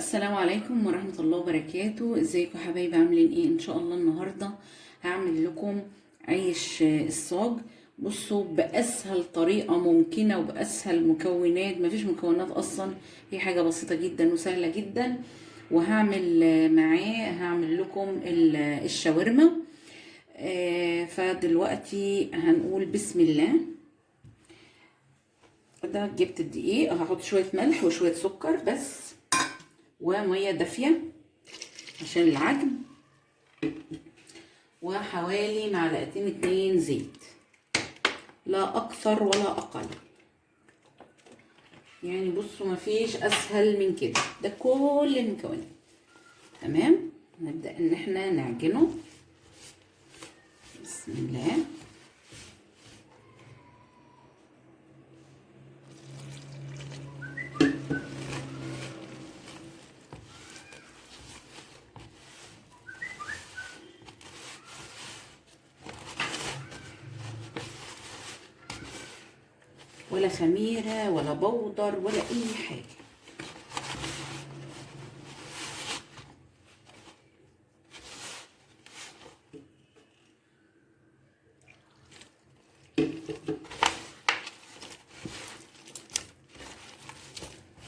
السلام عليكم ورحمة الله وبركاته. ازيكم حبايبي؟ عاملين ايه؟ ان شاء الله النهاردة هعمل لكم عيش الصاج. بصوا، بأسهل طريقة ممكنة وبأسهل مكونات، مفيش مكونات اصلا، هي حاجة بسيطة جدا وسهلة جدا. وهعمل معاه هعمل لكم الشاورما. فدلوقتي هنقول بسم الله. ده جبت الدقيق، هحط شوية ملح وشوية سكر بس، ومية دافية عشان العجن، وحوالي معلقتين 2 زيت، لا اكثر ولا اقل. يعني بصوا، مفيش اسهل من كده، ده كل المكونات. تمام، نبدأ ان احنا نعجنه. بسم الله. ولا خميرة ولا بودر ولا اي حاجة.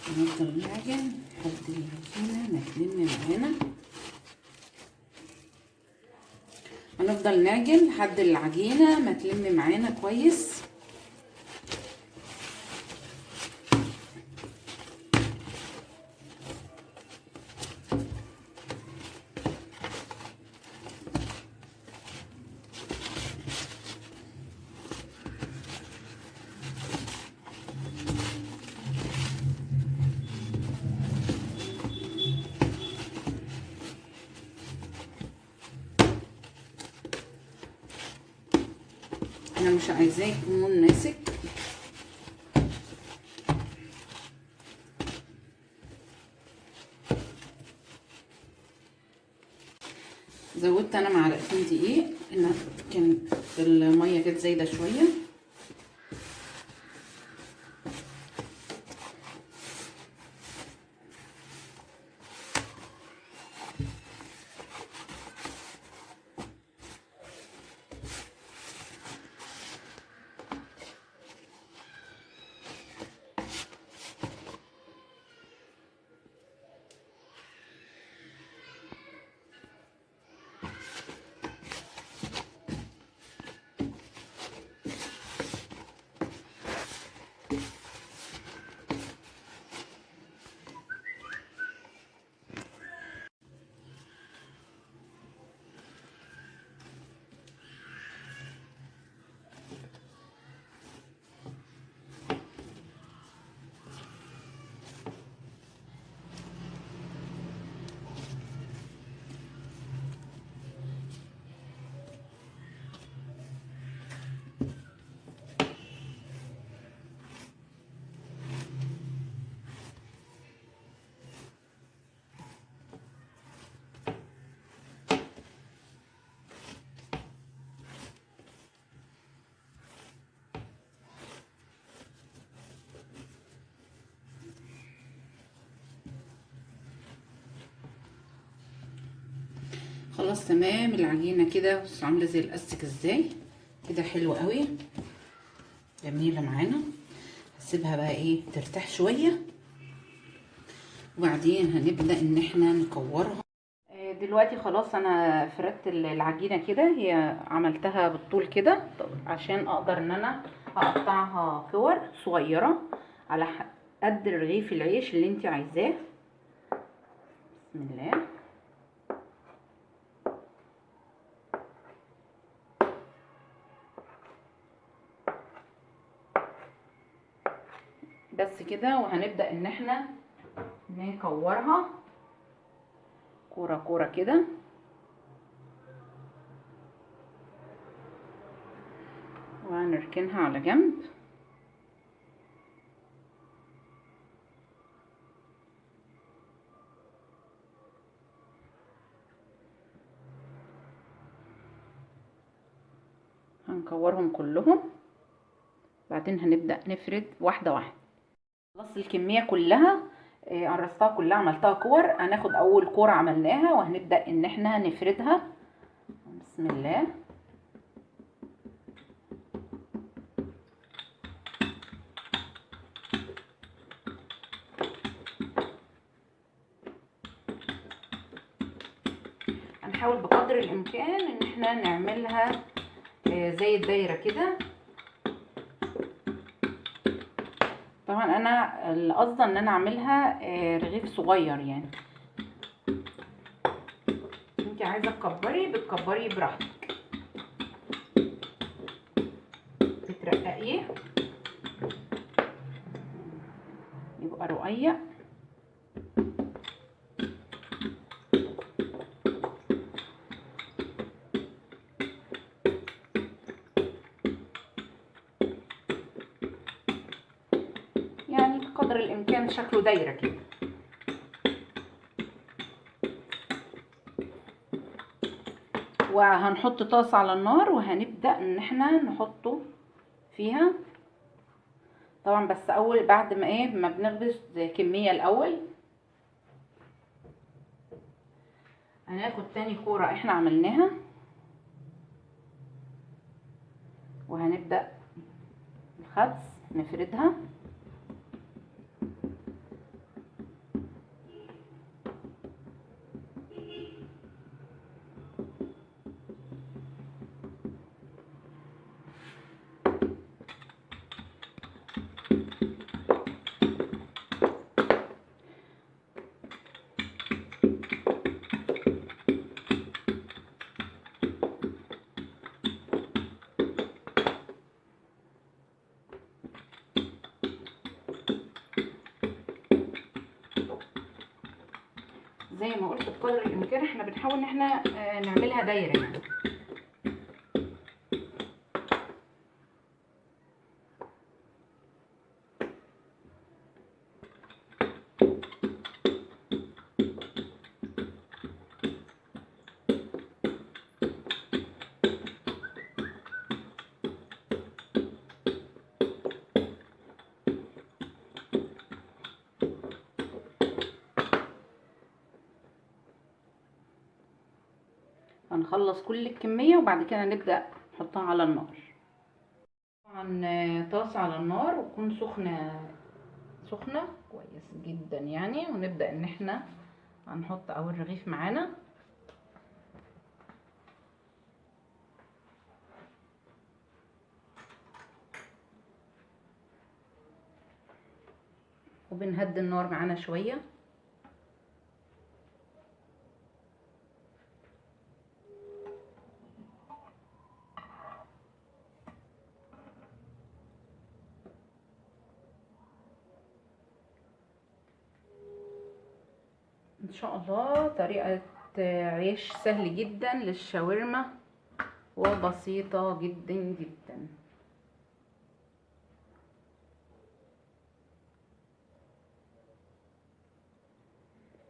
هنفضل نعجن لحد العجينة ما تلم معانا. هنفضل نعجن لحد العجينة ما تلم معانا كويس. انا مش عايزاه يكون ناسك، زودت انا معلقتين دقيق، ان كان الميه كانت زايده شويه. خلاص تمام. العجينه كده بصوا عامله زي الاستك ازاي، كده حلوه قوي، جميله معانا. هسيبها بقى ايه ترتاح شويه، وبعدين هنبدا ان احنا نكورها. دلوقتي خلاص انا فردت العجينه كده، هي عملتها بالطول كده عشان اقدر ان انا اقطعها كور صغيره على قد رغيف العيش اللي انت عايزاه. بسم الله. بس كده، وهنبدأ ان احنا نكورها كورة كورة كده، وهنركنها على جنب. هنكورهم كلهم، بعدين هنبدأ نفرد واحدة واحدة. خلاص الكمية كلها قرصتها كلها، عملتها كور. هناخد اول كورة عملناها وهنبدأ ان احنا نفردها. بسم الله. هنحاول بقدر الامكان ان احنا نعملها زي الدايرة كده. طبعا انا القصد ان انا اعملها رغيف صغير يعني. انت عايزة تكبري بتكبري براحتك، بترققيه يبقى رقيق. يعني بقدر الامكان شكله دايره كده. وهنحط طاسه على النار وهنبدا ان احنا نحطه فيها. طبعا بس اول بعد ما بنخبز كميه الاول. هناخد تاني كوره احنا عملناها وهنبدا الخبز نفردها. زي ما قلت بقدر الامكان احنا بنحاول ان احنا نعملها دايره يعني. هنخلص كل الكمية وبعد كده نبدأ نحطها على النار. طبعا طاسة على النار وتكون سخنة كويس جدا يعني. ونبدأ ان احنا هنحط اول رغيف معانا. وبنهدي النار معانا شوية. ان شاء الله طريقة عيش سهل جدا للشاورما وبسيطة جدا جدا.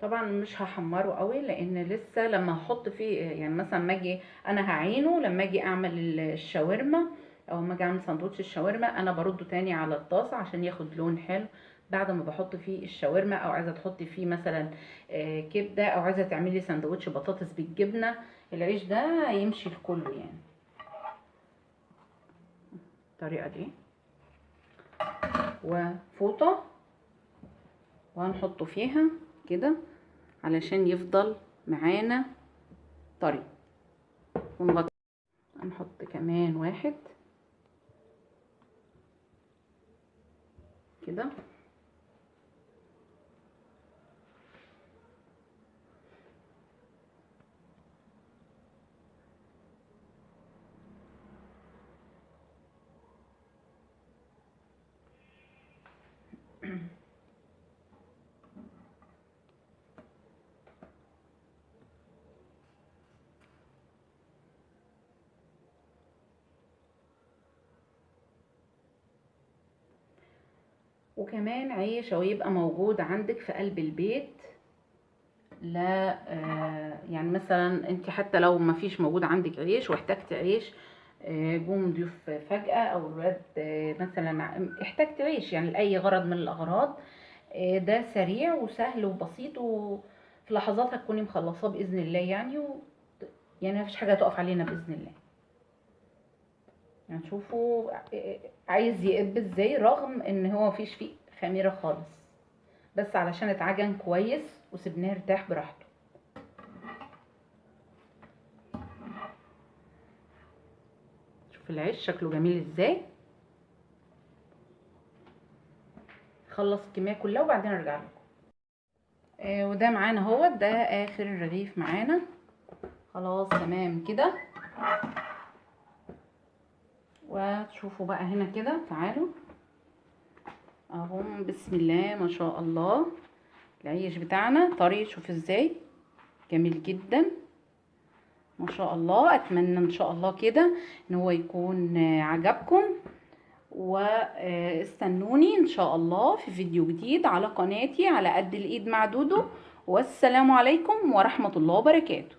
طبعا مش هحمره قوي لان لسه لما هحط فيه يعني مثلا ما اجي انا هعينه لما اجي اعمل الشاورما او ما اجي اعمل سندوتش الشاورما انا برده تاني على الطاسه عشان ياخد لون حلو بعد ما بحط فيه الشاورما. او عايزه تحطي فيه مثلا كبده او عايزه تعملي سندوتش بطاطس بالجبنه. العيش ده يمشي لكله يعني. الطريقه دي وفوطه وهنحطه فيها كده علشان يفضل معانا طري. ونغطي. هنحط كمان واحد كده. وكمان عيش او يبقى موجود عندك في قلب البيت. لا يعني مثلا انت حتى لو ما فيش موجود عندك عيش واحتجت عيش جم ضيوف فجأة او الولاد مثلا احتجت عيش يعني لأي غرض من الأغراض ده سريع وسهل وبسيط، وفي لحظات هتكوني مخلصاه باذن الله يعني يعني مفيش حاجه هتقف علينا باذن الله. هنشوفه عايز يقب ازاي رغم ان هو مفيش فيه خميره خالص، بس علشان اتعجن كويس وسبناه يرتاح براحته. شوف العيش شكله جميل ازاي. خلص الكميه كلها وبعدين ارجع لكم. وده معانا اهو، ده اخر الرغيف معانا. خلاص تمام كده. وتشوفوا بقى هنا كده، تعالوا اهو، بسم الله ما شاء الله. العيش بتاعنا طري، شوف ازاي جميل جدا ما شاء الله. اتمنى ان شاء الله كده ان هو يكون عجبكم، واستنوني ان شاء الله في فيديو جديد على قناتي على قد الايد مع دودو. والسلام عليكم ورحمة الله وبركاته.